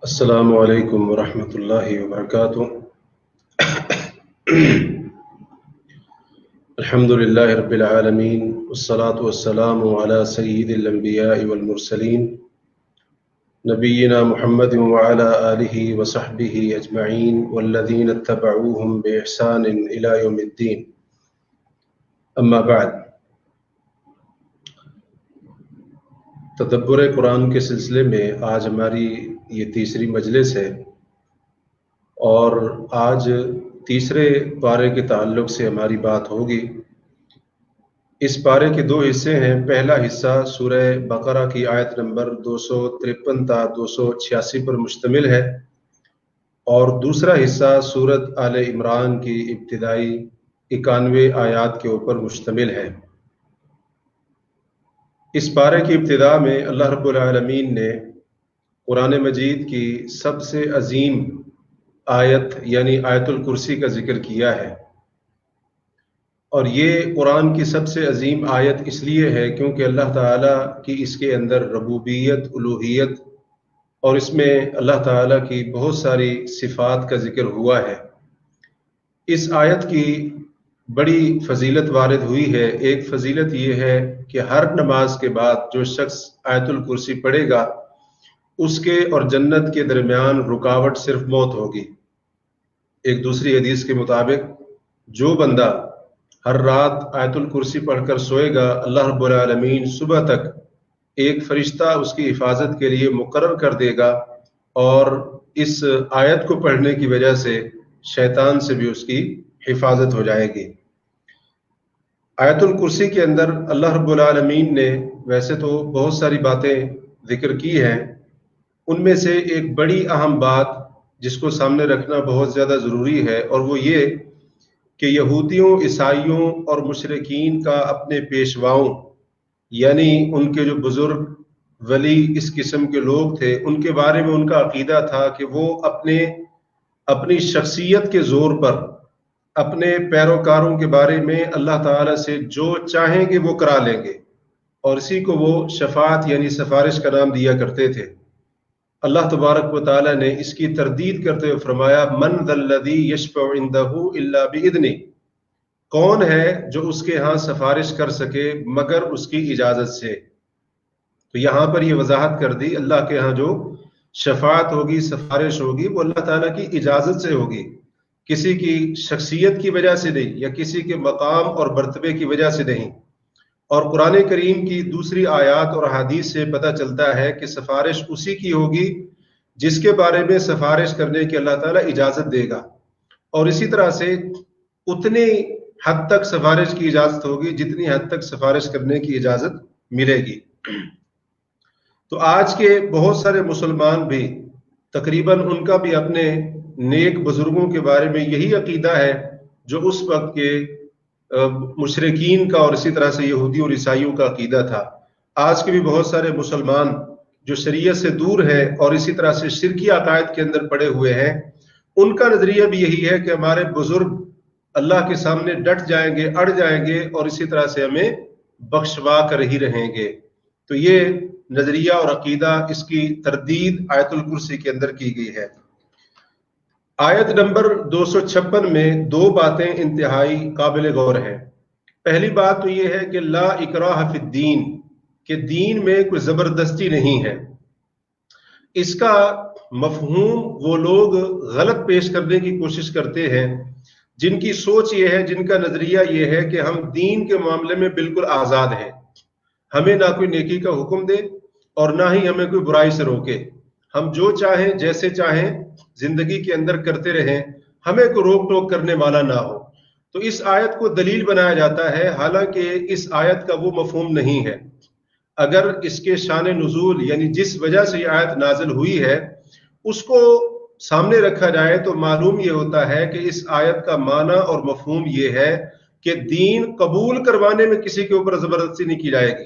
السلام علیکم ورحمۃ اللہ وبرکاتہ۔ الحمد للہ رب العالمین والصلاة والسلام علی سید الانبیاء والمرسلین نبینا محمد وعلی آلہ وصحبہ اجمعین والذین اتبعوہم بإحسان الی یوم الدین، اما بعد۔ تدبر قرآن کے سلسلے میں آج ہماری یہ تیسری مجلس ہے، اور آج تیسرے پارے کے تعلق سے ہماری بات ہوگی۔ اس پارے کے دو حصے ہیں۔ پہلا حصہ سورہ بقرہ کی آیت نمبر 253 تا 286 پر مشتمل ہے، اور دوسرا حصہ سورۃ آل عمران کی ابتدائی 91 آیات کے اوپر مشتمل ہے۔ اس پارے کی ابتدا میں اللہ رب العالمین نے قرآن مجید کی سب سے عظیم آیت یعنی آیت الکرسی کا ذکر کیا ہے، اور یہ قرآن کی سب سے عظیم آیت اس لیے ہے کیونکہ اللہ تعالیٰ کی اس کے اندر ربوبیت، الوہیت، اور اس میں اللہ تعالیٰ کی بہت ساری صفات کا ذکر ہوا ہے۔ اس آیت کی بڑی فضیلت وارد ہوئی ہے۔ ایک فضیلت یہ ہے کہ ہر نماز کے بعد جو شخص آیت الکرسی پڑھے گا اس کے اور جنت کے درمیان رکاوٹ صرف موت ہوگی۔ ایک دوسری حدیث کے مطابق جو بندہ ہر رات آیت الکرسی پڑھ کر سوئے گا، اللہ رب العالمین صبح تک ایک فرشتہ اس کی حفاظت کے لیے مقرر کر دے گا، اور اس آیت کو پڑھنے کی وجہ سے شیطان سے بھی اس کی حفاظت ہو جائے گی۔ آیت الکرسی کے اندر اللہ رب العالمین نے ویسے تو بہت ساری باتیں ذکر کی ہیں، ان میں سے ایک بڑی اہم بات جس کو سامنے رکھنا بہت زیادہ ضروری ہے، اور وہ یہ کہ یہودیوں، عیسائیوں اور مشرکین کا اپنے پیشواؤں یعنی ان کے جو بزرگ ولی اس قسم کے لوگ تھے، ان کے بارے میں ان کا عقیدہ تھا کہ وہ اپنی شخصیت کے زور پر اپنے پیروکاروں کے بارے میں اللہ تعالیٰ سے جو چاہیں گے وہ کرا لیں گے، اور اسی کو وہ شفاعت یعنی سفارش کا نام دیا کرتے تھے۔ اللہ تبارک و تعالیٰ نے اس کی تردید کرتے ہوئے فرمایا، من ذا الذی یشفع عندہ الا باذنہ، کون ہے جو اس کے ہاں سفارش کر سکے مگر اس کی اجازت سے۔ تو یہاں پر یہ وضاحت کر دی، اللہ کے ہاں جو شفاعت ہوگی، سفارش ہوگی، وہ اللہ تعالیٰ کی اجازت سے ہوگی، کسی کی شخصیت کی وجہ سے نہیں، یا کسی کے مقام اور مرتبے کی وجہ سے نہیں۔ اور قرآن کریم کی دوسری آیات اور احادیث سے پتہ چلتا ہے کہ سفارش اسی کی ہوگی جس کے بارے میں سفارش کرنے کی اللہ تعالیٰ اجازت دے گا، اور اسی طرح سے اتنی حد تک سفارش کی اجازت ہوگی جتنی حد تک سفارش کرنے کی اجازت ملے گی۔ تو آج کے بہت سارے مسلمان بھی تقریباً ان کا بھی اپنے نیک بزرگوں کے بارے میں یہی عقیدہ ہے جو اس وقت کے مشرکین کا اور اسی طرح سے یہودی اور عیسائیوں کا عقیدہ تھا۔ آج کے بھی بہت سارے مسلمان جو شریعت سے دور ہیں اور اسی طرح سے شرکی عقائد کے اندر پڑے ہوئے ہیں، ان کا نظریہ بھی یہی ہے کہ ہمارے بزرگ اللہ کے سامنے ڈٹ جائیں گے، اڑ جائیں گے، اور اسی طرح سے ہمیں بخشوا کر ہی رہیں گے۔ تو یہ نظریہ اور عقیدہ، اس کی تردید آیت الکرسی کے اندر کی گئی ہے۔ آیت نمبر 256 میں دو باتیں انتہائی قابل غور ہیں۔ پہلی بات تو یہ ہے کہ لا اکراہ فی الدین، کہ دین میں کوئی زبردستی نہیں ہے۔ اس کا مفہوم وہ لوگ غلط پیش کرنے کی کوشش کرتے ہیں جن کی سوچ یہ ہے، جن کا نظریہ یہ ہے کہ ہم دین کے معاملے میں بالکل آزاد ہیں، ہمیں نہ کوئی نیکی کا حکم دے اور نہ ہی ہمیں کوئی برائی سے روکے، ہم جو چاہیں جیسے چاہیں زندگی کے اندر کرتے رہیں، ہمیں کوئی روک ٹوک کرنے والا نہ ہو۔ تو اس آیت کو دلیل بنایا جاتا ہے، حالانکہ اس آیت کا وہ مفہوم نہیں ہے۔ اگر اس کے شان نزول یعنی جس وجہ سے یہ آیت نازل ہوئی ہے اس کو سامنے رکھا جائے تو معلوم یہ ہوتا ہے کہ اس آیت کا معنی اور مفہوم یہ ہے کہ دین قبول کروانے میں کسی کے اوپر زبردستی نہیں کی جائے گی،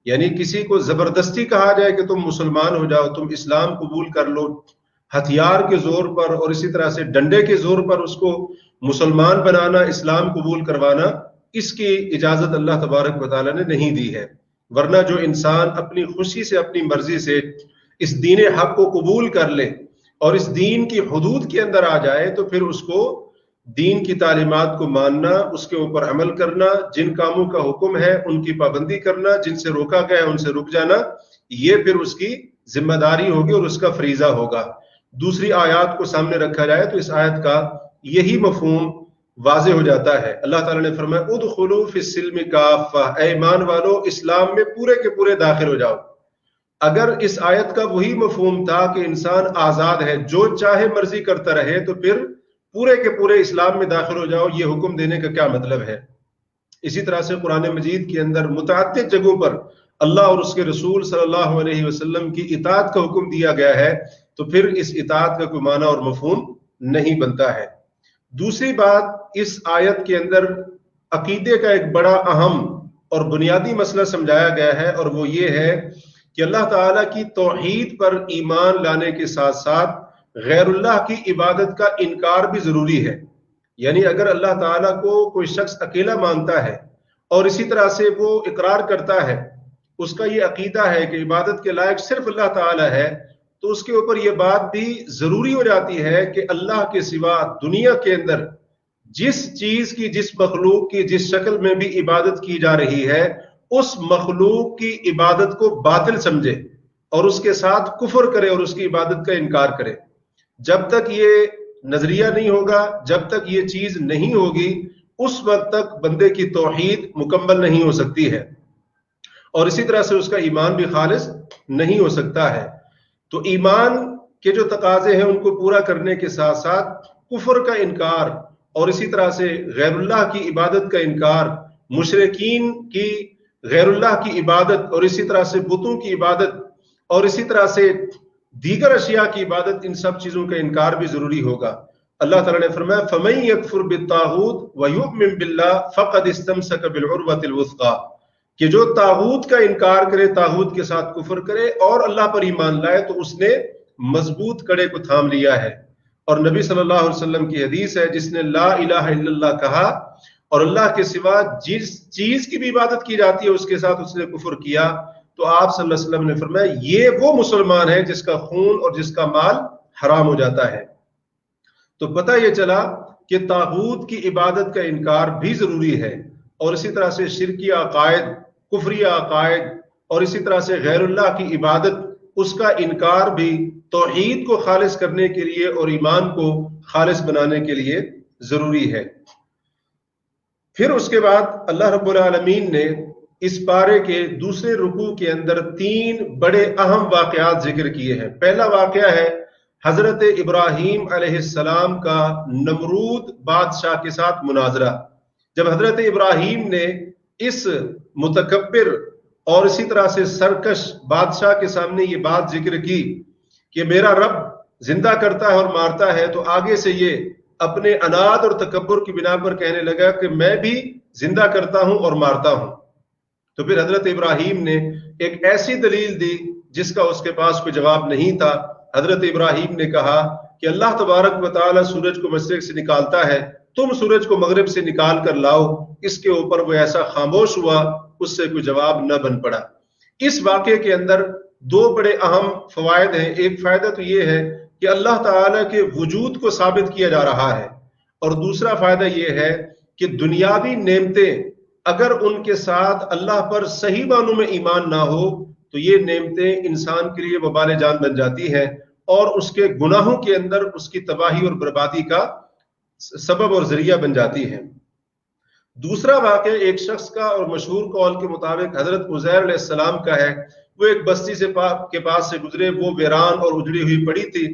یعنی کسی کو زبردستی کہا جائے کہ تم مسلمان ہو جاؤ، تم اسلام قبول کر لو، ہتھیار کے زور پر اور اسی طرح سے ڈنڈے کے زور پر اس کو مسلمان بنانا، اسلام قبول کروانا، اس کی اجازت اللہ تبارک و تعالیٰ نے نہیں دی ہے۔ ورنہ جو انسان اپنی خوشی سے، اپنی مرضی سے اس دین حق کو قبول کر لے اور اس دین کی حدود کے اندر آ جائے تو پھر اس کو دین کی تعلیمات کو ماننا، اس کے اوپر عمل کرنا، جن کاموں کا حکم ہے ان کی پابندی کرنا، جن سے روکا گیا ہے ان سے رک جانا، یہ پھر اس کی ذمہ داری ہوگی اور اس کا فریضہ ہوگا۔ دوسری آیات کو سامنے رکھا جائے تو اس آیت کا یہی مفہوم واضح ہو جاتا ہے۔ اللہ تعالیٰ نے فرمایا ادخلوا فی السلم کافہ، اے ایمان والو اسلام میں پورے کے پورے داخل ہو جاؤ۔ اگر اس آیت کا وہی مفہوم تھا کہ انسان آزاد ہے، جو چاہے مرضی کرتا رہے، تو پھر پورے کے پورے اسلام میں داخل ہو جاؤ، یہ حکم دینے کا کیا مطلب ہے؟ اسی طرح سے قرآن مجید کے اندر متعدد جگہوں پر اللہ اور اس کے رسول صلی اللہ علیہ وسلم کی اطاعت کا حکم دیا گیا ہے، تو پھر اس اطاعت کا کوئی معنی اور مفہوم نہیں بنتا ہے۔ دوسری بات، اس آیت کے اندر عقیدے کا ایک بڑا اہم اور بنیادی مسئلہ سمجھایا گیا ہے، اور وہ یہ ہے کہ اللہ تعالیٰ کی توحید پر ایمان لانے کے ساتھ ساتھ غیر اللہ کی عبادت کا انکار بھی ضروری ہے۔ یعنی اگر اللہ تعالیٰ کو کوئی شخص اکیلا مانتا ہے اور اسی طرح سے وہ اقرار کرتا ہے، اس کا یہ عقیدہ ہے کہ عبادت کے لائق صرف اللہ تعالیٰ ہے، تو اس کے اوپر یہ بات بھی ضروری ہو جاتی ہے کہ اللہ کے سوا دنیا کے اندر جس چیز کی، جس مخلوق کی جس شکل میں بھی عبادت کی جا رہی ہے، اس مخلوق کی عبادت کو باطل سمجھے اور اس کے ساتھ کفر کرے اور اس کی عبادت کا انکار کرے۔ جب تک یہ نظریہ نہیں ہوگا، جب تک یہ چیز نہیں ہوگی، اس وقت تک بندے کی توحید مکمل نہیں ہو سکتی ہے، اور اسی طرح سے اس کا ایمان بھی خالص نہیں ہو سکتا ہے۔ تو ایمان کے جو تقاضے ہیں ان کو پورا کرنے کے ساتھ ساتھ کفر کا انکار، اور اسی طرح سے غیر اللہ کی عبادت کا انکار، مشرکین کی غیر اللہ کی عبادت، اور اسی طرح سے بتوں کی عبادت، اور اسی طرح سے دیگر اشیاء کی عبادت، ان سب چیزوں کا انکار بھی ضروری ہوگا۔ اللہ تعالیٰ نے فرمایا فَمَن يَكْفُرْ بِالطَّاغُوتِ وَيُؤْمِن بِاللَّهِ فَقَدِ اسْتَمْسَكَ بِالْعُرْوَةِ الْوُثْقَىٰ، کہ جو طاغوت کا انکار کرے، طاغوت کے ساتھ کفر کرے اور اللہ پر ایمان لائے، تو اس نے مضبوط کڑے کو تھام لیا ہے۔ اور نبی صلی اللہ علیہ وسلم کی حدیث ہے، جس نے لا الہ الا اللہ کہا اور اللہ کے سوا جس چیز کی بھی عبادت کی جاتی ہے اس کے ساتھ اس نے کفر کیا، تو آپ صلی اللہ علیہ وسلم نے فرمایا یہ وہ مسلمان ہے جس کا خون اور جس کا مال حرام ہو جاتا ہے۔ تو پتہ یہ چلا کہ طاغوت کی عبادت کا انکار بھی ضروری ہے، اور اسی طرح سے شرکی عقائد، کفری عقائد، اور اسی طرح سے غیر اللہ کی عبادت، اس کا انکار بھی توحید کو خالص کرنے کے لیے اور ایمان کو خالص بنانے کے لیے ضروری ہے۔ پھر اس کے بعد اللہ رب العالمین نے اس پارے کے دوسرے رکوع کے اندر 3 بڑے اہم واقعات ذکر کیے ہیں۔ پہلا واقعہ ہے حضرت ابراہیم علیہ السلام کا نمرود بادشاہ کے ساتھ مناظرہ۔ جب حضرت ابراہیم نے اس متکبر اور اسی طرح سے سرکش بادشاہ کے سامنے یہ بات ذکر کی کہ میرا رب زندہ کرتا ہے اور مارتا ہے، تو آگے سے یہ اپنے اناد اور تکبر کی بنا پر کہنے لگا کہ میں بھی زندہ کرتا ہوں اور مارتا ہوں۔ تو پھر حضرت ابراہیم نے ایک ایسی دلیل دی جس کا اس کے پاس کوئی جواب نہیں تھا۔ حضرت ابراہیم نے کہا کہ اللہ تبارک و تعالی سورج کو مشرق سے نکالتا ہے، تم سورج کو مغرب سے نکال کر لاؤ۔ اس کے اوپر وہ ایسا خاموش ہوا، اس سے کوئی جواب نہ بن پڑا۔ اس واقعے کے اندر 2 بڑے اہم فوائد ہیں۔ ایک فائدہ تو یہ ہے کہ اللہ تعالیٰ کے وجود کو ثابت کیا جا رہا ہے، اور دوسرا فائدہ یہ ہے کہ دنیاوی نعمتیں اگر ان کے ساتھ اللہ پر صحیح معنوں میں ایمان نہ ہو تو یہ نعمتیں انسان کے لیے وبال جان بن جاتی ہیں، اور اس کے گناہوں کے اندر اس کی تباہی اور بربادی کا سبب اور ذریعہ بن جاتی ہیں۔ دوسرا واقعہ ایک شخص کا اور مشہور قول کے مطابق حضرت عزیر علیہ السلام کا ہے۔ وہ ایک بستی کے پاس سے گزرے، وہ ویران اور اجڑی ہوئی پڑی تھی،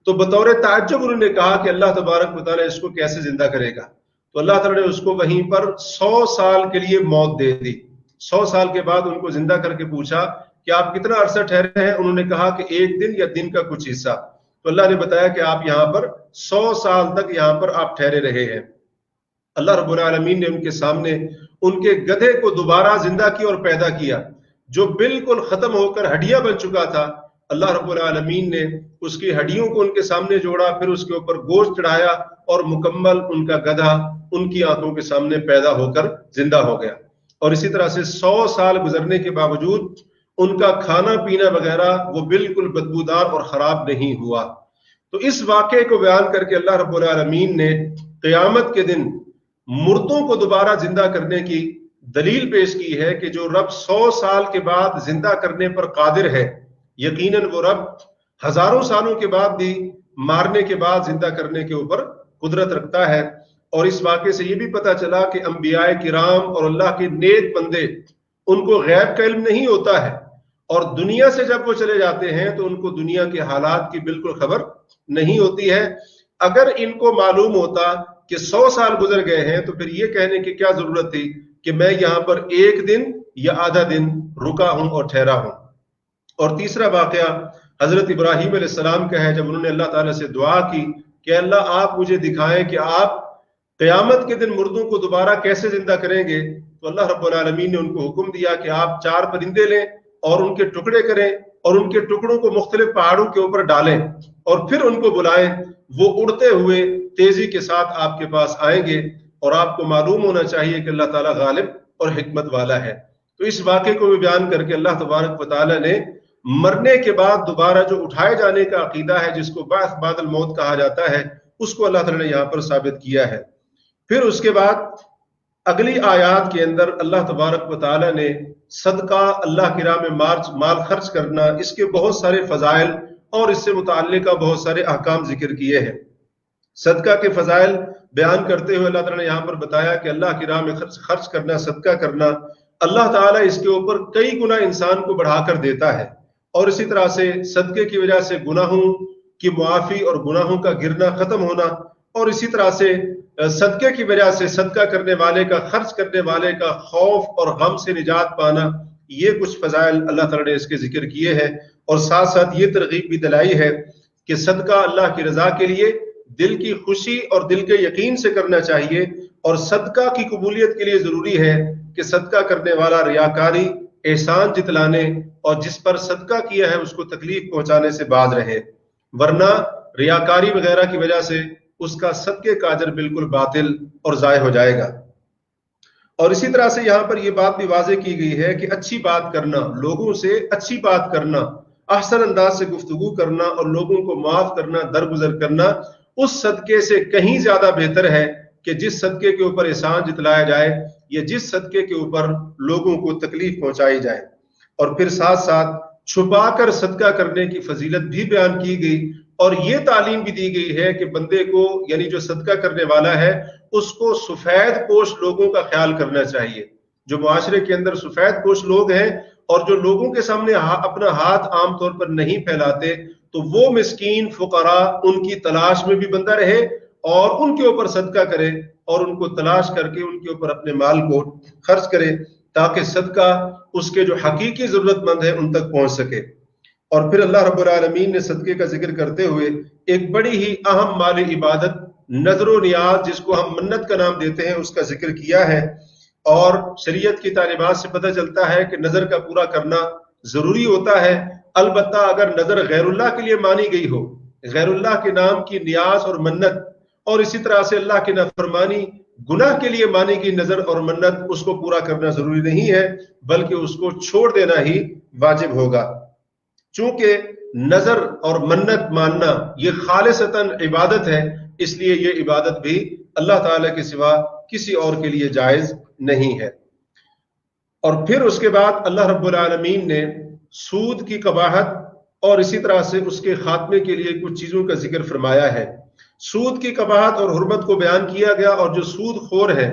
تو بطور تعجب انہوں نے کہا کہ اللہ تبارک و تعالیٰ اس کو کیسے زندہ کرے گا؟ تو اللہ تعالیٰ نے اس کو وہیں پر 100 سال کے لیے موت دے دی۔ 100 سال کے بعد ان کو زندہ کر کے پوچھا کہ آپ کتنا عرصہ ٹھہرے ہیں؟ انہوں نے کہا کہ 1 دن یا دن کا کچھ حصہ۔ تو اللہ نے بتایا کہ آپ یہاں پر 100 سال تک یہاں پر آپ ٹھہرے رہے ہیں۔ اللہ رب العالمین نے ان کے سامنے ان کے گدھے کو دوبارہ زندہ کیا اور پیدا کیا، جو بالکل ختم ہو کر ہڈیاں بن چکا تھا۔ اللہ رب العالمین نے اس کی ہڈیوں کو ان کے سامنے جوڑا، پھر اس کے اوپر گوشت چڑھایا، اور مکمل ان کا گدھا ان کی آنکھوں کے سامنے پیدا ہو کر زندہ ہو گیا۔ اور اسی طرح سے 100 سال گزرنے کے باوجود ان کا کھانا پینا وغیرہ وہ بالکل بدبودار اور خراب نہیں ہوا۔ تو اس واقعے کو بیان کر کے اللہ رب العالمین نے قیامت کے دن مردوں کو دوبارہ زندہ کرنے کی دلیل پیش کی ہے کہ جو رب 100 سال کے بعد زندہ کرنے پر قادر ہے، یقیناً وہ رب ہزاروں سالوں کے بعد بھی مارنے کے بعد زندہ کرنے کے اوپر قدرت رکھتا ہے۔ اور اس واقعے سے یہ بھی پتہ چلا کہ انبیاء کرام اور اللہ کے نیک بندے، ان کو غیب کا علم نہیں ہوتا ہے، اور دنیا سے جب وہ چلے جاتے ہیں تو ان کو دنیا کے حالات کی بالکل خبر نہیں ہوتی ہے۔ اگر ان کو معلوم ہوتا کہ 100 سال گزر گئے ہیں تو پھر یہ کہنے کی کیا ضرورت تھی کہ میں یہاں پر ایک دن یا آدھا دن رکا ہوں اور ٹھہرا ہوں۔ اور تیسرا واقعہ حضرت ابراہیم علیہ السلام کا ہے، جب انہوں نے اللہ تعالیٰ سے دعا کی کہ اللہ آپ مجھے دکھائیں کہ آپ قیامت کے دن مردوں کو دوبارہ کیسے زندہ کریں گے، تو اللہ رب العالمین نے ان کو حکم دیا کہ آپ 4 پرندے لیں اور ان کے ٹکڑے کریں اور ان کے ٹکڑوں کو مختلف پہاڑوں کے اوپر ڈالیں اور پھر ان کو بلائیں، وہ اڑتے ہوئے تیزی کے ساتھ آپ کے پاس آئیں گے، اور آپ کو معلوم ہونا چاہیے کہ اللہ تعالیٰ غالب اور حکمت والا ہے۔ تو اس واقعے کو بھی بیان کر کے اللہ تبارک و تعالیٰ نے مرنے کے بعد دوبارہ جو اٹھائے جانے کا عقیدہ ہے، جس کو بعث بعد الموت کہا جاتا ہے، اس کو اللہ تعالیٰ نے یہاں پر ثابت کیا ہے۔ پھر اس کے بعد اگلی آیات کے اندر اللہ تبارک و تعالیٰ نے صدقہ، اللہ کی راہ میں مال خرچ کرنا، اس کے بہت سارے فضائل اور اس سے متعلقہ بہت سارے احکام ذکر کیے ہیں۔ صدقہ کے فضائل بیان کرتے ہوئے اللہ تعالیٰ نے یہاں پر بتایا کہ اللہ کی راہ میں خرچ کرنا، صدقہ کرنا، اللہ تعالیٰ اس کے اوپر کئی گنا انسان کو بڑھا کر دیتا ہے، اور اسی طرح سے صدقے کی وجہ سے گناہوں کی معافی اور گناہوں کا گرنا ختم ہونا، اور اسی طرح سے صدقے کی وجہ سے صدقہ کرنے والے کا، خرچ کرنے والے کا خوف اور غم سے نجات پانا، یہ کچھ فضائل اللہ تعالیٰ نے اس کے ذکر کیے ہیں۔ اور ساتھ ساتھ یہ ترغیب بھی دلائی ہے کہ صدقہ اللہ کی رضا کے لیے دل کی خوشی اور دل کے یقین سے کرنا چاہیے، اور صدقہ کی قبولیت کے لیے ضروری ہے کہ صدقہ کرنے والا ریاکاری، احسان جتلانے اور جس پر صدقہ کیا ہے اس کو تکلیف پہنچانے سے باز رہے، ورنہ ریاکاری وغیرہ کی وجہ سے اس کا صدقے کا اجر بالکل باطل اور ضائع ہو جائے گا۔ اور اسی طرح سے یہاں پر یہ بات بھی واضح کی گئی ہے کہ اچھی بات کرنا، لوگوں سے اچھی بات کرنا، احسن انداز سے گفتگو کرنا اور لوگوں کو معاف کرنا، درگزر کرنا، اس صدقے سے کہیں زیادہ بہتر ہے کہ جس صدقے کے اوپر احسان جتلایا جائے یا جس صدقے کے اوپر لوگوں کو تکلیف پہنچائی جائے۔ اور پھر ساتھ ساتھ چھپا کر صدقہ کرنے کی فضیلت بھی بیان کی گئی، اور یہ تعلیم بھی دی گئی ہے کہ بندے کو، یعنی جو صدقہ کرنے والا ہے، اس کو سفید پوش لوگوں کا خیال کرنا چاہیے۔ جو معاشرے کے اندر سفید پوش لوگ ہیں اور جو لوگوں کے سامنے اپنا ہاتھ عام طور پر نہیں پھیلاتے، تو وہ مسکین فقراء ان کی تلاش میں بھی بندہ رہے اور ان کے اوپر صدقہ کرے اور ان کو تلاش کر کے ان کے اوپر اپنے مال کو خرچ کرے، تاکہ صدقہ اس کے جو حقیقی ضرورت مند ہے ان تک پہنچ سکے۔ اور پھر اللہ رب العالمین نے صدقے کا ذکر کرتے ہوئے ایک بڑی ہی اہم مالی عبادت، نظر و نیاز، جس کو ہم منت کا نام دیتے ہیں، اس کا ذکر کیا ہے۔ اور شریعت کی تعلیمات سے پتہ چلتا ہے کہ نظر کا پورا کرنا ضروری ہوتا ہے، البتہ اگر نظر غیر اللہ کے لیے مانی گئی ہو، غیر اللہ کے نام کی نیاز اور منت، اور اسی طرح سے اللہ کی نافرمانی، گناہ کے لیے مانی گئی نظر اور منت، اس کو پورا کرنا ضروری نہیں ہے، بلکہ اس کو چھوڑ دینا ہی واجب ہوگا۔ چونکہ نظر اور منت ماننا یہ خالصتاً عبادت ہے، اس لیے یہ عبادت بھی اللہ تعالیٰ کے سوا کسی اور کے لیے جائز نہیں ہے۔ اور پھر اس کے بعد اللہ رب العالمین نے سود کی قباحت اور اسی طرح سے اس کے خاتمے کے لیے کچھ چیزوں کا ذکر فرمایا ہے۔ سود کی قباحت اور حرمت کو بیان کیا گیا، اور جو سود خور ہیں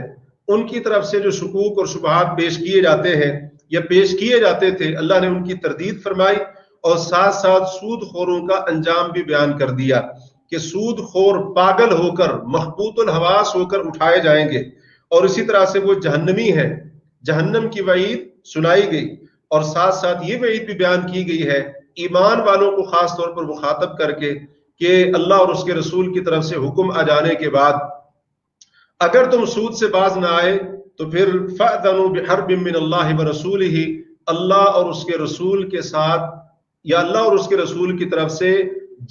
ان کی طرف سے جو شکوک اور شبہات پیش کیے جاتے ہیں یا پیش کیے جاتے تھے، اللہ نے ان کی تردید فرمائی، اور ساتھ ساتھ سود خوروں کا انجام بھی بیان کر دیا کہ سود خور پاگل ہو کر، مخبوط الحواس ہو کر اٹھائے جائیں گے، اور اسی طرح سے وہ جہنمی ہے، جہنم کی وعید سنائی گئی۔ اور ساتھ ساتھ یہ وعید بھی بیان کی گئی ہے ایمان والوں کو خاص طور پر مخاطب کر کے کہ اللہ اور اس کے رسول کی طرف سے حکم آ جانے کے بعد اگر تم سود سے باز نہ آئے تو پھر فَأْذَنُوا بِحَرْبٍ مِّنَ اللَّهِ وَرَسُولِهِ، اللہ اور اس کے رسول کے ساتھ یا اللہ اور اس کے رسول کی طرف سے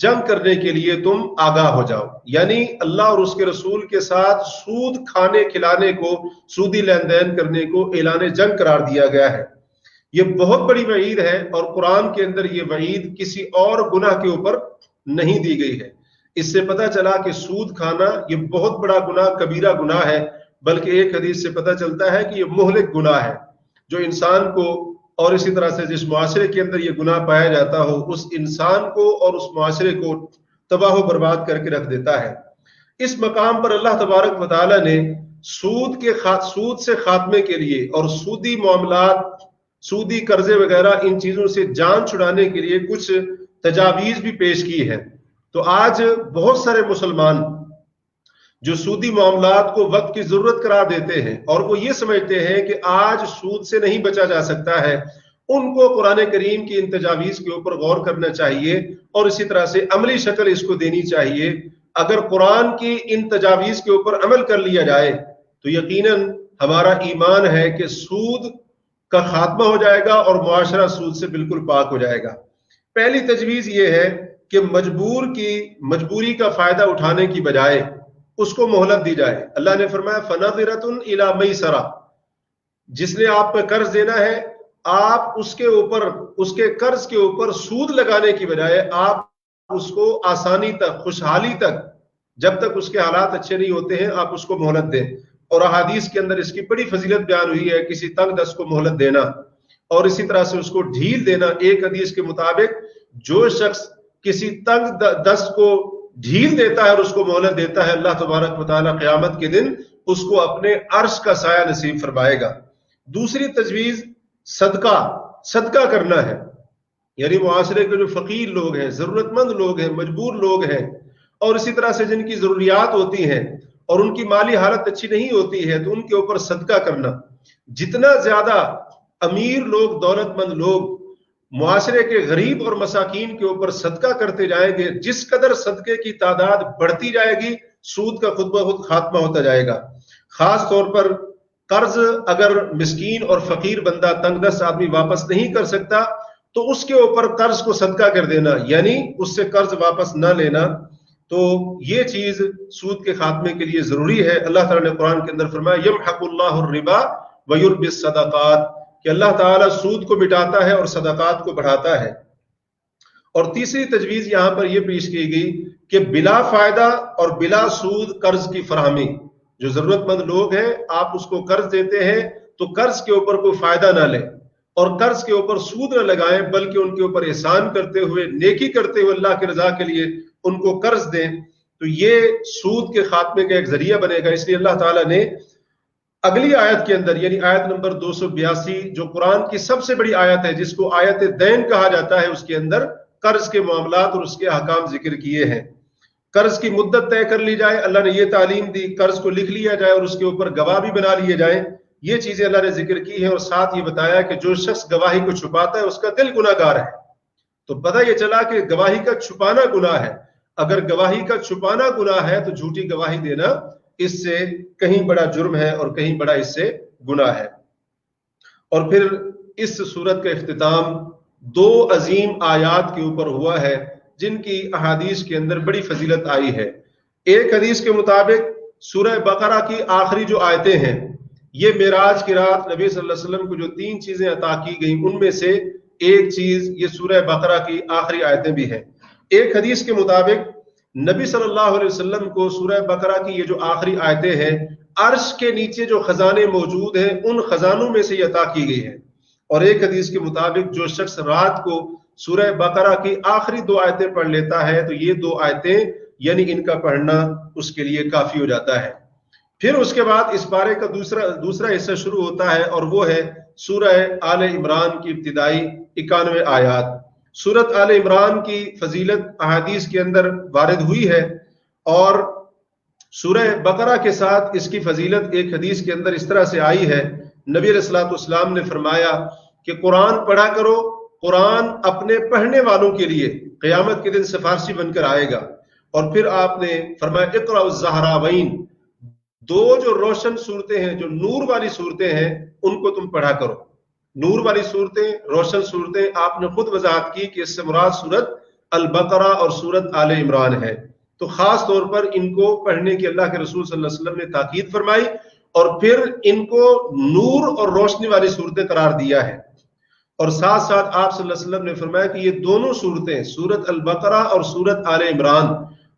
جنگ کرنے کے لیے تم آگاہ ہو جاؤ۔ یعنی اللہ اور اس کے رسول کے ساتھ سود کھانے کھلانے کو، سودی لین دین کرنے کو اعلان جنگ قرار دیا گیا ہے۔ یہ بہت بڑی وعید ہے، اور قرآن کے اندر یہ وعید کسی اور گناہ کے اوپر نہیں دی گئی ہے۔ اس سے پتہ چلا کہ سود کھانا یہ بہت بڑا گناہ، کبیرہ گناہ ہے، بلکہ ایک حدیث سے پتہ چلتا ہے کہ یہ مہلک گناہ ہے جو انسان کو، اور اسی طرح سے جس معاشرے کے اندر یہ گناہ پایا جاتا ہو اس انسان کو اور اس معاشرے کو تباہ و برباد کر کے رکھ دیتا ہے۔ اس مقام پر اللہ تبارک و تعالی نے سود سے خاتمے کے لیے اور سودی معاملات، سودی قرضے وغیرہ ان چیزوں سے جان چھڑانے کے لیے کچھ تجاویز بھی پیش کی ہے۔ تو آج بہت سارے مسلمان جو سودی معاملات کو وقت کی ضرورت قرار دیتے ہیں اور وہ یہ سمجھتے ہیں کہ آج سود سے نہیں بچا جا سکتا ہے، ان کو قرآن کریم کی ان تجاویز کے اوپر غور کرنا چاہیے اور اسی طرح سے عملی شکل اس کو دینی چاہیے۔ اگر قرآن کی ان تجاویز کے اوپر عمل کر لیا جائے تو یقیناً ہمارا ایمان ہے کہ سود کا خاتمہ ہو جائے گا اور معاشرہ سود سے بالکل پاک ہو جائے گا۔ پہلی تجویز یہ ہے کہ مجبوری کا فائدہ اٹھانے کی بجائے اس کو مہلت دی جائے۔ اللہ نے فرمایا فَنَظِرَةٌ إِلَىٰ مَيْسَرَةٍ، جس نے آپ پہ قرض دینا ہے آپ اس کے قرض کے اوپر سود لگانے کی بجائے آپ اس کو آسانی تک، خوشحالی تک، جب تک اس کے حالات اچھے نہیں ہوتے ہیں آپ اس کو مہلت دیں۔ اور احادیث کے اندر اس کی بڑی فضیلت بیان ہوئی ہے، کسی تنگ دست کو مہلت دینا اور اسی طرح سے اس کو ڈھیل دینا۔ ایک حدیث کے مطابق جو شخص کسی تنگ دست کو ڈھیل دیتا ہے اور اس کو مہلت دیتا ہے، اللہ تبارک و تعالیٰ قیامت کے دن اس کو اپنے عرش کا سایہ نصیب فرمائے گا۔ دوسری تجویز صدقہ کرنا ہے، یعنی معاشرے کے جو فقیر لوگ ہیں، ضرورت مند لوگ ہیں، مجبور لوگ ہیں اور اسی طرح سے جن کی ضروریات ہوتی ہیں اور ان کی مالی حالت اچھی نہیں ہوتی ہے تو ان کے اوپر صدقہ کرنا۔ جتنا زیادہ امیر لوگ، دولت مند لوگ معاشرے کے غریب اور مساکین کے اوپر صدقہ کرتے جائیں گے، جس قدر صدقے کی تعداد بڑھتی جائے گی سود کا خود بخود خاتمہ ہوتا جائے گا۔ خاص طور پر قرض اگر مسکین اور فقیر بندہ، تنگ دست آدمی واپس نہیں کر سکتا تو اس کے اوپر قرض کو صدقہ کر دینا، یعنی اس سے قرض واپس نہ لینا، تو یہ چیز سود کے خاتمے کے لیے ضروری ہے۔ اللہ تعالیٰ نے قرآن کے اندر فرمایا یمحق اللہ الربا ویربی الصدقات، کہ اللہ تعالیٰ سود کو مٹاتا ہے اور صدقات کو بڑھاتا ہے۔ اور تیسری تجویز یہاں پر یہ پیش کی گئی کہ بلا فائدہ اور بلا سود قرض کی فراہمی۔ جو ضرورت مند لوگ ہیں آپ اس کو قرض دیتے ہیں تو قرض کے اوپر کوئی فائدہ نہ لیں اور قرض کے اوپر سود نہ لگائیں، بلکہ ان کے اوپر احسان کرتے ہوئے، نیکی کرتے ہوئے اللہ کی رضا کے لیے ان کو قرض دیں، تو یہ سود کے خاتمے کا ایک ذریعہ بنے گا۔ اس لیے اللہ تعالیٰ نے اگلی آیت کے اندر، یعنی آیت نمبر 282 جو قرآن کی سب سے بڑی آیت ہے، جس کو آیت دین کہا جاتا ہے، اس کے اندر قرض کے معاملات اور اس کے احکام ذکر کیے ہیں۔ قرض کی مدت طے کر لی جائے، اللہ نے یہ تعلیم دی، قرض کو لکھ لیا جائے اور اس کے اوپر گواہ بھی بنا لیے جائیں، یہ چیزیں اللہ نے ذکر کی ہیں۔ اور ساتھ یہ بتایا کہ جو شخص گواہی کو چھپاتا ہے اس کا دل گناہ گار ہے۔ تو پتہ یہ چلا کہ گواہی کا چھپانا گناہ ہے۔ اگر گواہی کا چھپانا گناہ ہے تو جھوٹی گواہی دینا اس سے کہیں بڑا جرم ہے اور کہیں بڑا اس سے گناہ ہے۔ اور پھر اس سورت کا اختتام دو عظیم آیات کے اوپر ہوا ہے جن کی احادیث کے اندر بڑی فضیلت آئی ہے۔ ایک حدیث کے مطابق سورہ بقرہ کی آخری جو آیتیں ہیں، یہ معراج کی رات نبی صلی اللہ علیہ وسلم کو جو 3 چیزیں عطا کی گئیں ان میں سے ایک چیز یہ سورہ بقرہ کی آخری آیتیں بھی ہیں۔ ایک حدیث کے مطابق نبی صلی اللہ علیہ وسلم کو سورہ بقرہ کی یہ جو آخری آیتیں ہیں، عرش کے نیچے جو خزانے موجود ہیں ان خزانوں میں سے یہ عطا کی گئی ہیں۔ اور ایک حدیث کے مطابق جو شخص رات کو سورہ بقرہ کی آخری 2 آیتیں پڑھ لیتا ہے تو یہ 2 آیتیں یعنی ان کا پڑھنا اس کے لیے کافی ہو جاتا ہے۔ پھر اس کے بعد اس پارے کا دوسرا حصہ شروع ہوتا ہے اور وہ ہے سورہ آل عمران کی ابتدائی 91 آیات۔ سورت آل عمران کی فضیلت احادیث کے اندر وارد ہوئی ہے اور سورہ بقرہ کے ساتھ اس کی فضیلت ایک حدیث کے اندر اس طرح سے آئی ہے۔ نبی علیہ الصلوۃ والسلام نے فرمایا کہ قرآن پڑھا کرو، قرآن اپنے پڑھنے والوں کے لیے قیامت کے دن سفارشی بن کر آئے گا۔ اور پھر آپ نے فرمایا اقرأ الزہراوین، 2 جو روشن صورتیں ہیں، جو نور والی صورتیں ہیں ان کو تم پڑھا کرو۔ نور والی صورتیں، روشن صورتیں، آپ نے خود وضاحت کی کہ اس سے مراد سورت البقرہ اور سورت آل عمران ہے۔ تو خاص طور پر ان کو پڑھنے کی اللہ کے رسول صلی اللہ علیہ وسلم نے تاکید فرمائی اور پھر ان کو نور اور روشنی والی صورتیں قرار دیا ہے۔ اور ساتھ ساتھ آپ صلی اللہ علیہ وسلم نے فرمایا کہ یہ دونوں صورتیں، سورت البقرہ اور سورت آل عمران،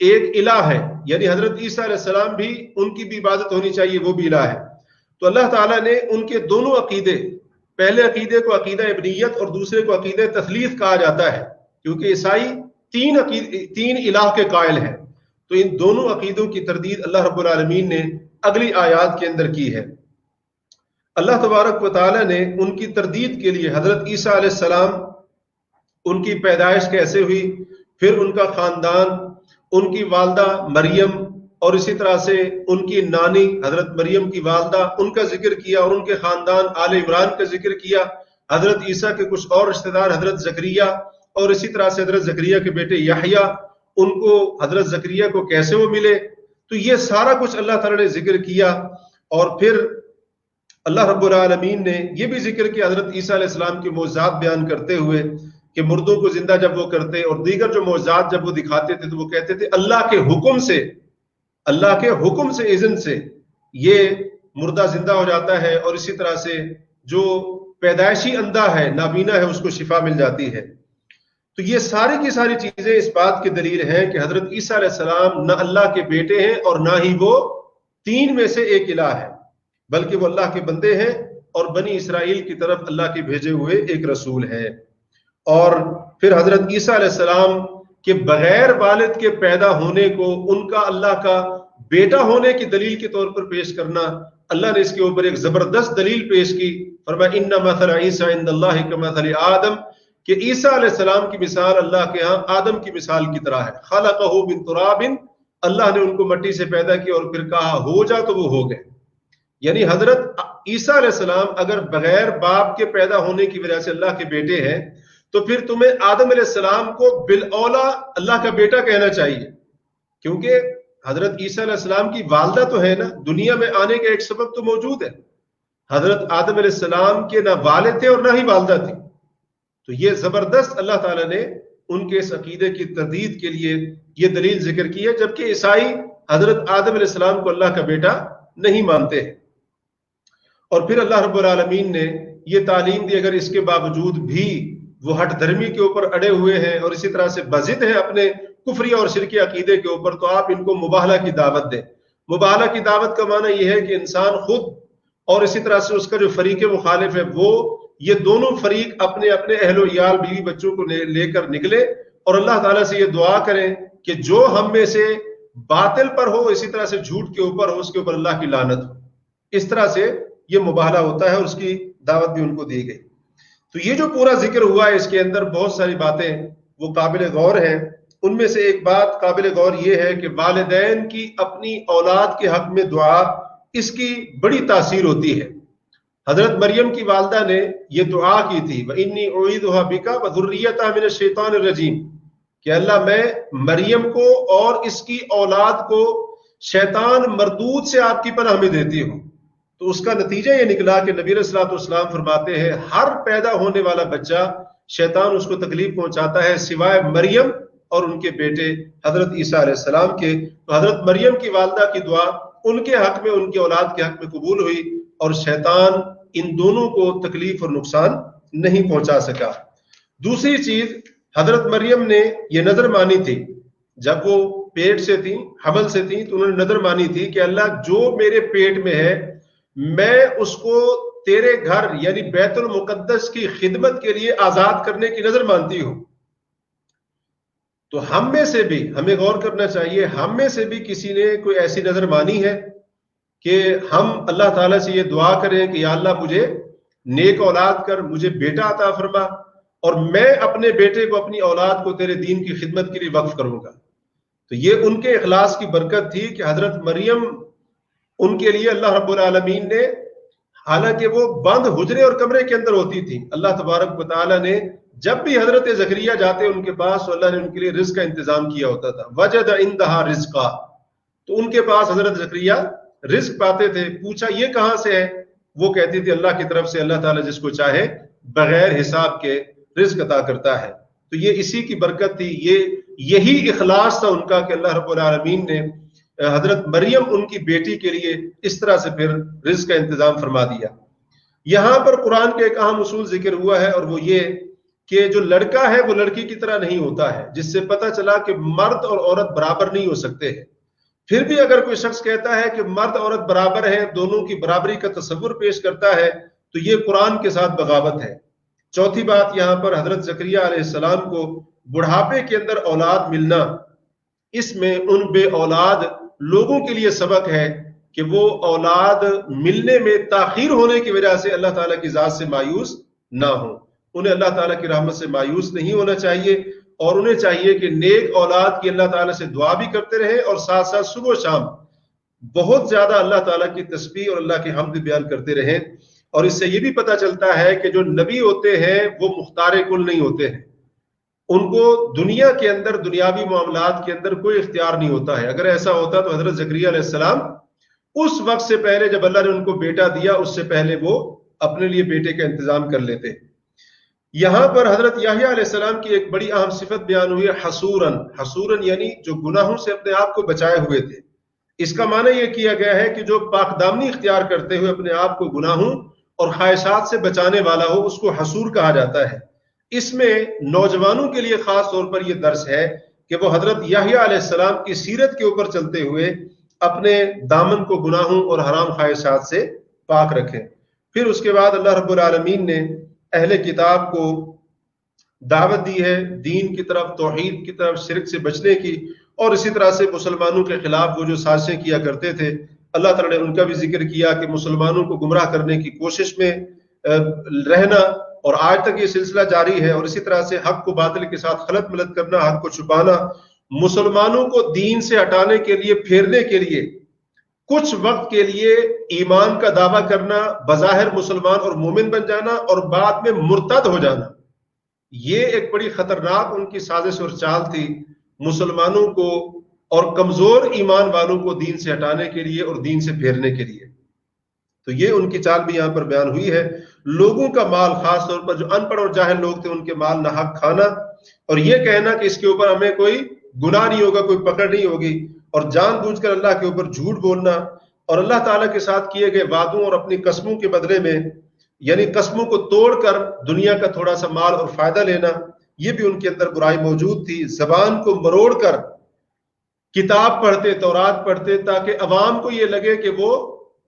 ایک الہ ہے، یعنی حضرت عیسیٰ علیہ السلام بھی ان کی بھی عبادت ہونی چاہیے، وہ بھی الہ ہے. تو اللہ تعالیٰ نے ان کے دونوں عقیدے، پہلے عقیدے کو عقیدہ ابنیت اور دوسرے کو عقیدہ تثلیث کہا جاتا ہے، کیونکہ عیسائی تین الہ کے قائل ہیں. تو ان دونوں عقیدوں کی تردید اللہ رب العالمین نے اگلی آیات کے اندر کی ہے. اللہ تبارک و تعالیٰ نے ان کی تردید کے لیے حضرت عیسیٰ علیہ السلام، ان کی پیدائش کیسے ہوئی، پھر ان کا خاندان، ان کی والدہ مریم اور اسی طرح سے ان کی نانی حضرت مریم کی والدہ، ان کا ذکر کیا، اور ان کے خاندان آل عمران کا ذکر کیا. حضرت عیسیٰ کے کچھ اور رشتہ دار حضرت زکریا، اور اسی طرح سے حضرت زکریا کے بیٹے یحییٰ، ان کو حضرت زکریا کو کیسے وہ ملے. تو یہ سارا کچھ اللہ تعالیٰ نے ذکر کیا. اور پھر اللہ رب العالمین نے یہ بھی ذکر کیا حضرت عیسیٰ علیہ السلام کے معجزات بیان کرتے ہوئے کہ مردوں کو زندہ جب وہ کرتے اور دیگر جو معجزات جب وہ دکھاتے تھے تو وہ کہتے تھے اللہ کے حکم سے، اللہ کے حکم سے، اذن سے یہ مردہ زندہ ہو جاتا ہے، اور اسی طرح سے جو پیدائشی اندھا ہے، نابینا ہے، اس کو شفا مل جاتی ہے. تو یہ ساری کی ساری چیزیں اس بات کی دلیل ہیں کہ حضرت عیسیٰ علیہ السلام نہ اللہ کے بیٹے ہیں اور نہ ہی وہ تین میں سے ایک الہ ہے، بلکہ وہ اللہ کے بندے ہیں اور بنی اسرائیل کی طرف اللہ کے بھیجے ہوئے ایک رسول ہیں. اور پھر حضرت عیسیٰ علیہ السلام کے بغیر والد کے پیدا ہونے کو ان کا اللہ کا بیٹا ہونے کی دلیل کے طور پر پیش کرنا، اللہ نے اس کے اوپر ایک زبردست دلیل پیش کی. فرمایا ان مثل عیسیٰ عند اللہ کمثل آدم، کہ عیسیٰ علیہ السلام کی مثال اللہ کے ہاں آدم کی مثال کی طرح ہے. خلقہ من تراب، اللہ نے ان کو مٹی سے پیدا کیا اور پھر کہا ہو جا تو وہ ہو گئے. یعنی حضرت عیسیٰ علیہ السلام اگر بغیر باپ کے پیدا ہونے کی وجہ سے اللہ کے بیٹے ہیں تو پھر تمہیں آدم علیہ السلام کو بالاولا اللہ کا بیٹا کہنا چاہیے، کیونکہ حضرت عیسیٰ علیہ السلام کی والدہ تو ہے نا، دنیا میں آنے کا ایک سبب تو موجود ہے. حضرت آدم علیہ السلام کے نہ والد تھے اور نہ ہی والدہ تھی. تو یہ زبردست اللہ تعالیٰ نے ان کے اس عقیدے کی تردید کے لیے یہ دلیل ذکر کی ہے، جبکہ عیسائی حضرت آدم علیہ السلام کو اللہ کا بیٹا نہیں مانتے ہیں. اور پھر اللہ رب العالمین نے یہ تعلیم دی، اگر اس کے باوجود بھی وہ ہٹ دھرمی کے اوپر اڑے ہوئے ہیں اور اسی طرح سے بضد ہیں اپنے کفری اور شرکی عقیدے کے اوپر، تو آپ ان کو مباہلہ کی دعوت دیں. مباہلہ کی دعوت کا معنی یہ ہے کہ انسان خود اور اسی طرح سے اس کا جو فریق مخالف ہے وہ، یہ دونوں فریق اپنے اپنے اہل و عیال بیوی بچوں کو لے کر نکلے اور اللہ تعالیٰ سے یہ دعا کریں کہ جو ہم میں سے باطل پر ہو، اسی طرح سے جھوٹ کے اوپر ہو، اس کے اوپر اللہ کی لعنت ہو. اس طرح سے یہ مباہلہ ہوتا ہے اور اس کی دعوت بھی ان کو دی گئی. تو یہ جو پورا ذکر ہوا ہے اس کے اندر بہت ساری باتیں وہ قابل غور ہیں. ان میں سے ایک بات قابل غور یہ ہے کہ والدین کی اپنی اولاد کے حق میں دعا، اس کی بڑی تاثیر ہوتی ہے. حضرت مریم کی والدہ نے یہ دعا کی تھی وَإِنِّي أُعِيذُهَا بِكَ وَذُرِّيَّتَهَا مِنَ الشَّيْطَانِ الرَّجِيمِ، کہ اللہ میں مریم کو اور اس کی اولاد کو شیطان مردود سے آپ کی پناہ میں دیتی ہوں. تو اس کا نتیجہ یہ نکلا کہ نبی علیہ الصلوۃ والسلام فرماتے ہیں ہر پیدا ہونے والا بچہ شیطان اس کو تکلیف پہنچاتا ہے سوائے مریم اور ان کے بیٹے حضرت عیسیٰ علیہ السلام کے. تو حضرت مریم کی والدہ کی دعا ان کے حق میں، ان کی اولاد کے حق میں قبول ہوئی اور شیطان ان دونوں کو تکلیف اور نقصان نہیں پہنچا سکا. دوسری چیز، حضرت مریم نے یہ نظر مانی تھی جب وہ پیٹ سے تھیں، حمل سے تھیں، تو انہوں نے نظر مانی تھی کہ اللہ جو میرے پیٹ میں ہے میں اس کو تیرے گھر یعنی بیت المقدس کی خدمت کے لیے آزاد کرنے کی نظر مانتی ہوں. تو ہم میں سے بھی ہمیں غور کرنا چاہیے، ہم میں سے بھی کسی نے کوئی ایسی نظر مانی ہے کہ ہم اللہ تعالیٰ سے یہ دعا کریں کہ یا اللہ مجھے نیک اولاد کر، مجھے بیٹا عطا فرما، اور میں اپنے بیٹے کو، اپنی اولاد کو تیرے دین کی خدمت کے لیے وقف کروں گا. تو یہ ان کے اخلاص کی برکت تھی کہ حضرت مریم، ان کے لیے اللہ رب العالمین نے، حالانکہ وہ بند حجرے اور کمرے کے اندر ہوتی تھی، اللہ تبارک و تعالیٰ نے جب بھی حضرت زکریا جاتے ان کے پاس تو اللہ نے ان کے لیے رزق کا انتظام کیا ہوتا تھا. وجد عندہا رزقا، تو ان کے پاس حضرت زکریا رزق پاتے تھے. پوچھا یہ کہاں سے ہے؟ وہ کہتی تھی اللہ کی طرف سے، اللہ تعالیٰ جس کو چاہے بغیر حساب کے رزق عطا کرتا ہے. تو یہ اسی کی برکت تھی، یہی اخلاص تھا ان کا کہ اللہ رب العالمین نے حضرت مریم ان کی بیٹی کے لیے اس طرح سے پھر رزق کا انتظام فرما دیا. یہاں پر قرآن کا ایک اہم اصول ذکر ہوا ہے اور وہ یہ کہ جو لڑکا ہے وہ لڑکی کی طرح نہیں ہوتا ہے، جس سے پتہ چلا کہ مرد اور عورت برابر نہیں ہو سکتے ہیں۔ پھر بھی اگر کوئی شخص کہتا ہے کہ مرد عورت برابر ہے، دونوں کی برابری کا تصور پیش کرتا ہے، تو یہ قرآن کے ساتھ بغاوت ہے۔ چوتھی بات، یہاں پر حضرت زکریا علیہ السلام کو بڑھاپے کے اندر اولاد ملنا، اس میں ان بے اولاد لوگوں کے لیے سبق ہے کہ وہ اولاد ملنے میں تاخیر ہونے کی وجہ سے اللہ تعالیٰ کی ذات سے مایوس نہ ہوں۔ انہیں اللہ تعالیٰ کی رحمت سے مایوس نہیں ہونا چاہیے، اور انہیں چاہیے کہ نیک اولاد کی اللہ تعالیٰ سے دعا بھی کرتے رہیں، اور ساتھ ساتھ صبح و شام بہت زیادہ اللہ تعالیٰ کی تسبیح اور اللہ کی حمد بیان کرتے رہیں۔ اور اس سے یہ بھی پتہ چلتا ہے کہ جو نبی ہوتے ہیں وہ مختار کل نہیں ہوتے ہیں، ان کو دنیا کے اندر دنیاوی معاملات کے اندر کوئی اختیار نہیں ہوتا ہے۔ اگر ایسا ہوتا تو حضرت زکریا علیہ السلام اس وقت سے پہلے جب اللہ نے ان کو بیٹا دیا، اس سے پہلے وہ اپنے لیے بیٹے کا انتظام کر لیتے۔ یہاں پر حضرت یحییٰ علیہ السلام کی ایک بڑی اہم صفت بیان ہوئی ہے، حصوراً۔ حصوراً یعنی جو گناہوں سے اپنے آپ کو بچائے ہوئے تھے۔ اس کا معنی یہ کیا گیا ہے کہ جو پاک دامنی اختیار کرتے ہوئے اپنے آپ کو گناہوں اور خواہشات سے بچانے والا ہو، اس کو حصور کہا جاتا ہے۔ اس میں نوجوانوں کے لیے خاص طور پر یہ درس ہے کہ وہ حضرت یحییٰ علیہ السلام کی سیرت کے اوپر چلتے ہوئے اپنے دامن کو گناہوں اور حرام خواہشات سے پاک رکھیں۔ پھر اس کے بعد اللہ رب العالمین نے اہل کتاب کو دعوت دی ہے دین کی طرف، توحید کی طرف، شرک سے بچنے کی، اور اسی طرح سے مسلمانوں کے خلاف وہ جو سازشیں کیا کرتے تھے، اللہ تعالیٰ نے ان کا بھی ذکر کیا کہ مسلمانوں کو گمراہ کرنے کی کوشش میں رہنا، اور آج تک یہ سلسلہ جاری ہے۔ اور اسی طرح سے حق کو باطل کے ساتھ خلط ملط کرنا، حق کو چھپانا، مسلمانوں کو دین سے ہٹانے کے لیے، پھیرنے کے لیے، کچھ وقت کے لیے ایمان کا دعویٰ کرنا، بظاہر مسلمان اور مومن بن جانا، اور بعد میں مرتد ہو جانا، یہ ایک بڑی خطرناک ان کی سازش اور چال تھی، مسلمانوں کو اور کمزور ایمان والوں کو دین سے ہٹانے کے لیے اور دین سے پھیرنے کے لیے۔ تو یہ ان کی چال بھی یہاں پر بیان ہوئی ہے۔ لوگوں کا مال، خاص طور پر جو ان پڑھ اور جاہل لوگ تھے، ان کے مال ناحق کھانا، اور یہ کہنا کہ اس کے اوپر ہمیں کوئی گناہ نہیں ہوگا، کوئی پکڑ نہیں ہوگی، اور جان بوجھ کر اللہ کے اوپر جھوٹ بولنا، اور اللہ تعالیٰ کے ساتھ کیے گئے وعدوں اور اپنی قسموں کے بدلے میں، یعنی قسموں کو توڑ کر دنیا کا تھوڑا سا مال اور فائدہ لینا، یہ بھی ان کے اندر برائی موجود تھی۔ زبان کو مروڑ کر کتاب پڑھتے، تورات پڑھتے، تاکہ عوام کو یہ لگے کہ وہ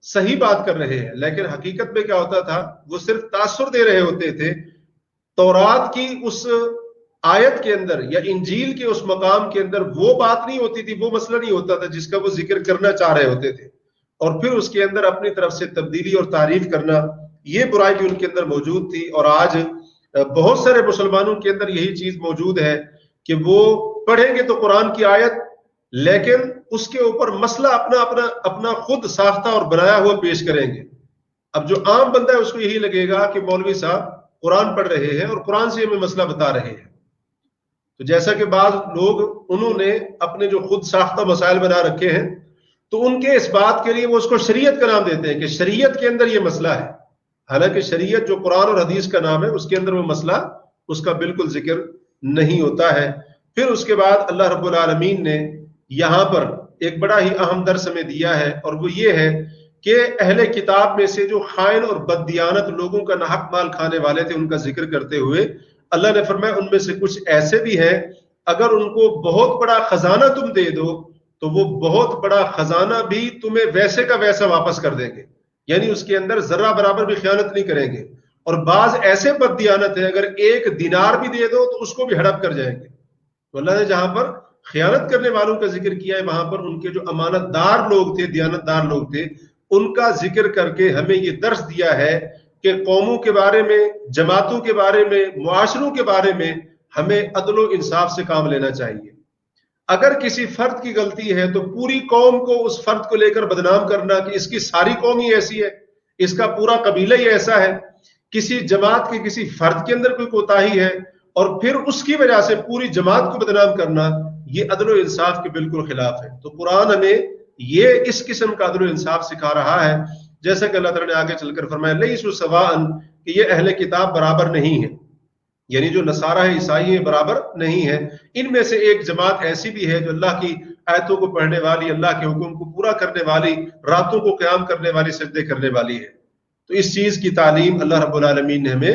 صحیح بات کر رہے ہیں، لیکن حقیقت میں کیا ہوتا تھا، وہ صرف تاثر دے رہے ہوتے تھے۔ تورات کی اس آیت کے اندر یا انجیل کے اس مقام کے اندر وہ بات نہیں ہوتی تھی، وہ مسئلہ نہیں ہوتا تھا جس کا وہ ذکر کرنا چاہ رہے ہوتے تھے، اور پھر اس کے اندر اپنی طرف سے تبدیلی اور تعریف کرنا، یہ برائی بھی ان کے اندر موجود تھی۔ اور آج بہت سارے مسلمانوں کے اندر یہی چیز موجود ہے کہ وہ پڑھیں گے تو قرآن کی آیت، لیکن اس کے اوپر مسئلہ اپنا خود ساختہ اور بنایا ہوا پیش کریں گے۔ اب جو عام بندہ ہے اس کو یہی لگے گا کہ مولوی صاحب قرآن پڑھ رہے ہیں اور قرآن سے ہمیں مسئلہ بتا رہے ہیں۔ تو جیسا کہ بعض لوگ انہوں نے اپنے جو خود ساختہ مسائل بنا رکھے ہیں، تو ان کے اس بات کے لیے وہ اس کو شریعت کا نام دیتے ہیں کہ شریعت کے اندر یہ مسئلہ ہے، حالانکہ شریعت جو قرآن اور حدیث کا نام ہے، اس کے اندر وہ مسئلہ اس کا بالکل ذکر نہیں ہوتا ہے۔ پھر اس کے بعد اللہ رب العالمین نے یہاں پر ایک بڑا ہی اہم درس ہمیں دیا ہے، اور وہ یہ ہے کہ اہل کتاب میں سے جو خائن اور بددیانت لوگوں کا ناحق مال کھانے والے تھے، ان کا ذکر کرتے ہوئے اللہ نے فرمایا ان میں سے کچھ ایسے بھی ہیں، اگر ان کو بہت بڑا خزانہ تم دے دو تو وہ بہت بڑا خزانہ بھی تمہیں ویسے کا ویسا واپس کر دیں گے، یعنی اس کے اندر ذرہ برابر بھی خیانت نہیں کریں گے۔ اور بعض ایسے بددیانت ہیں، اگر ایک دینار بھی دے دو تو اس کو بھی ہڑپ کر جائیں گے۔ تو اللہ نے جہاں پر خیانت کرنے والوں کا ذکر کیا ہے، وہاں پر ان کے جو امانت دار لوگ تھے، دیانت دار لوگ تھے، ان کا ذکر کر کے ہمیں یہ درس دیا ہے کہ قوموں کے بارے میں، جماعتوں کے بارے میں، معاشروں کے بارے میں ہمیں عدل و انصاف سے کام لینا چاہیے۔ اگر کسی فرد کی غلطی ہے تو پوری قوم کو اس فرد کو لے کر بدنام کرنا کہ اس کی ساری قوم ہی ایسی ہے، اس کا پورا قبیلہ ہی ایسا ہے، کسی جماعت کے کسی فرد کے اندر کوئی کوتاہی ہے اور پھر اس کی وجہ سے پوری جماعت کو بدنام کرنا، یہ عدل و انصاف کے بالکل خلاف ہے۔ تو قرآن ہمیں یہ اس قسم کا عدل و انصاف سکھا رہا ہے، جیسا کہ اللہ تعالیٰ نے آگے چل کر فرمایا لیسوا سواء، کہ یہ اہل کتاب برابر نہیں ہے، یعنی جو نصارہ ہے، عیسائی ہیں، برابر نہیں ہے۔ ان میں سے ایک جماعت ایسی بھی ہے جو اللہ کی آیتوں کو پڑھنے والی، اللہ کے حکم کو پورا کرنے والی، راتوں کو قیام کرنے والی، سجدے کرنے والی ہے۔ تو اس چیز کی تعلیم اللہ رب العالمین نے ہمیں